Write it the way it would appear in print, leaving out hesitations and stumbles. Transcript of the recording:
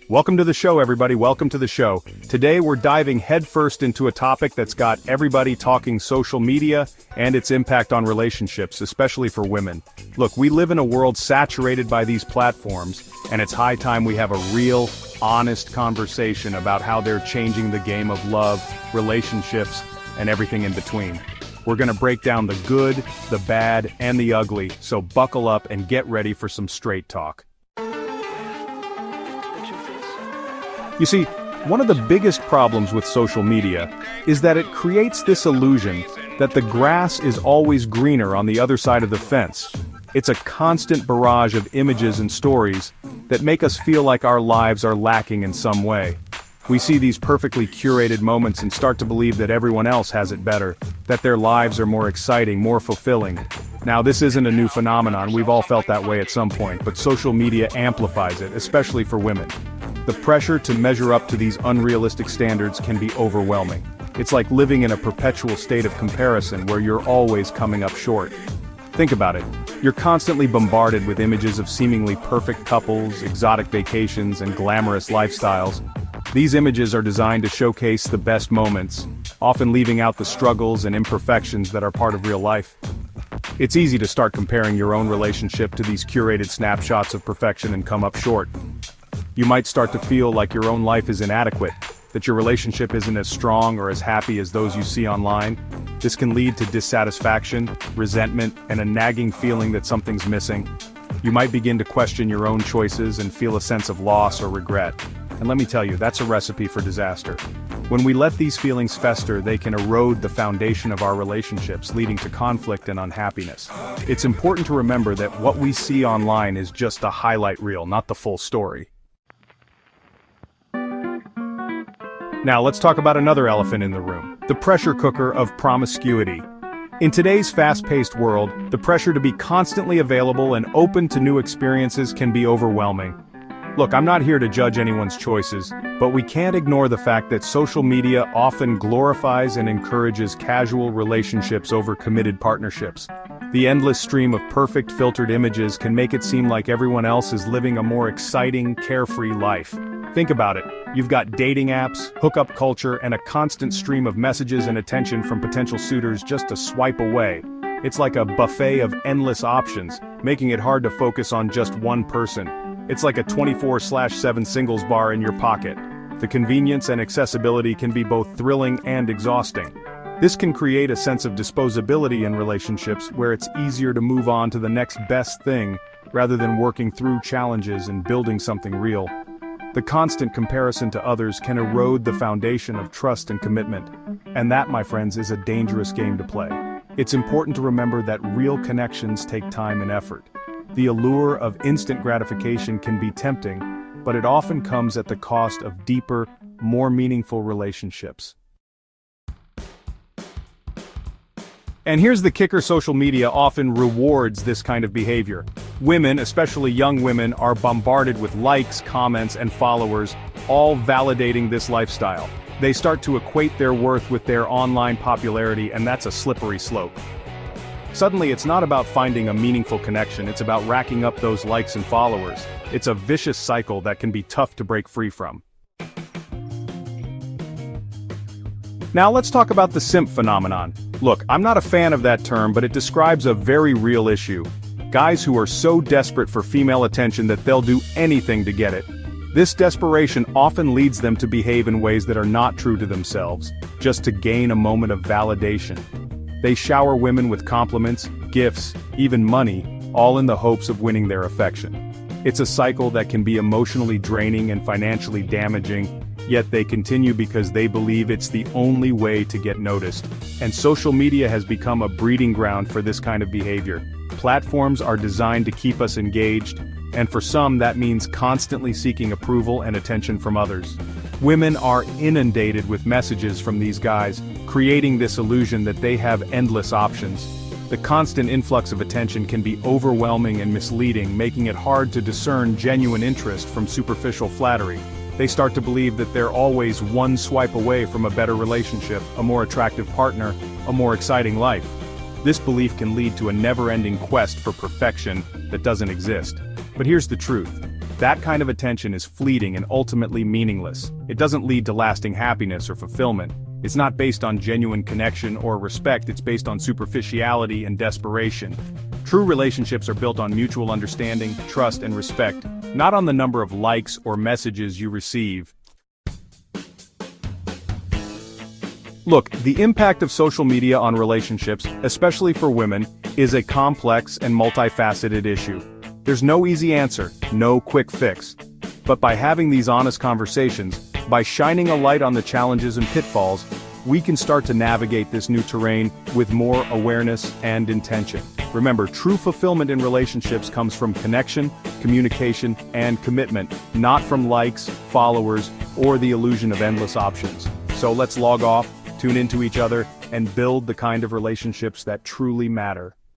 Welcome to the show, everybody. Welcome to the show. Today we're diving headfirst into a topic that's got everybody talking social media and its impact on relationships, especially for women. Look, we live in a world saturated by these platforms, and it's high time we have a real, honest conversation about how they're changing the game of love, relationships, and everything in between. We're gonna break down the good, the bad, and the ugly, so buckle up and get ready for some straight talk. You see, one of the biggest problems with social media is that it creates this illusion that the grass is always greener on the other side of the fence. It's a constant barrage of images and stories that make us feel like our lives are lacking in some way. We see these perfectly curated moments and start to believe that everyone else has it better, that their lives are more exciting, more fulfilling. Now, this isn't a new phenomenon, we've all felt that way at some point, but social media amplifies it, especially for women. The pressure to measure up to these unrealistic standards can be overwhelming. It's like living in a perpetual state of comparison where you're always coming up short. Think about it. You're constantly bombarded with images of seemingly perfect couples, exotic vacations, and glamorous lifestyles. These images are designed to showcase the best moments, often leaving out the struggles and imperfections that are part of real life. It's easy to start comparing your own relationship to these curated snapshots of perfection and come up short. You might start to feel like your own life is inadequate, that your relationship isn't as strong or as happy as those you see online. This can lead to dissatisfaction, resentment, and a nagging feeling that something's missing. You might begin to question your own choices and feel a sense of loss or regret. And let me tell you, that's a recipe for disaster. When we let these feelings fester, they can erode the foundation of our relationships, leading to conflict and unhappiness. It's important to remember that what we see online is just a highlight reel, not the full story. Now let's talk about another elephant in the room, the pressure cooker of promiscuity. In today's fast-paced world, the pressure to be constantly available and open to new experiences can be overwhelming. Look, I'm not here to judge anyone's choices, but we can't ignore the fact that social media often glorifies and encourages casual relationships over committed partnerships. The endless stream of perfect filtered images can make it seem like everyone else is living a more exciting, carefree life. Think about it. You've got dating apps, hookup culture, and a constant stream of messages and attention from potential suitors just a swipe away. It's like a buffet of endless options, making it hard to focus on just one person. It's like a 24/7 singles bar in your pocket. The convenience and accessibility can be both thrilling and exhausting. This can create a sense of disposability in relationships where it's easier to move on to the next best thing, rather than working through challenges and building something real. The constant comparison to others can erode the foundation of trust and commitment. And that, my friends, is a dangerous game to play. It's important to remember that real connections take time and effort. The allure of instant gratification can be tempting, but it often comes at the cost of deeper, more meaningful relationships. And here's the kicker: social media often rewards this kind of behavior. Women, especially young women, are bombarded with likes, comments, and followers, all validating this lifestyle. They start to equate their worth with their online popularity, and that's a slippery slope. Suddenly, it's not about finding a meaningful connection, it's about racking up those likes and followers. It's a vicious cycle that can be tough to break free from. Now let's talk about the simp phenomenon. Look, I'm not a fan of that term, but it describes a very real issue. Guys who are so desperate for female attention that they'll do anything to get it. This desperation often leads them to behave in ways that are not true to themselves, just to gain a moment of validation. They shower women with compliments, gifts, even money, all in the hopes of winning their affection. It's a cycle that can be emotionally draining and financially damaging, yet they continue because they believe it's the only way to get noticed. And social media has become a breeding ground for this kind of behavior. Platforms are designed to keep us engaged, and for some that means constantly seeking approval and attention from others. Women are inundated with messages from these guys, creating this illusion that they have endless options. The constant influx of attention can be overwhelming and misleading, making it hard to discern genuine interest from superficial flattery. They start to believe that they're always one swipe away from a better relationship, a more attractive partner, a more exciting life. This belief can lead to a never-ending quest for perfection that doesn't exist. But here's the truth. That kind of attention is fleeting and ultimately meaningless. It doesn't lead to lasting happiness or fulfillment. It's not based on genuine connection or respect, it's based on superficiality and desperation. True relationships are built on mutual understanding, trust, and respect, not on the number of likes or messages you receive. Look, the impact of social media on relationships, especially for women, is a complex and multifaceted issue. There's no easy answer, no quick fix. But by having these honest conversations, by shining a light on the challenges and pitfalls, we can start to navigate this new terrain with more awareness and intention. Remember, true fulfillment in relationships comes from connection, communication, and commitment, not from likes, followers, or the illusion of endless options. So let's log off, tune into each other, and build the kind of relationships that truly matter.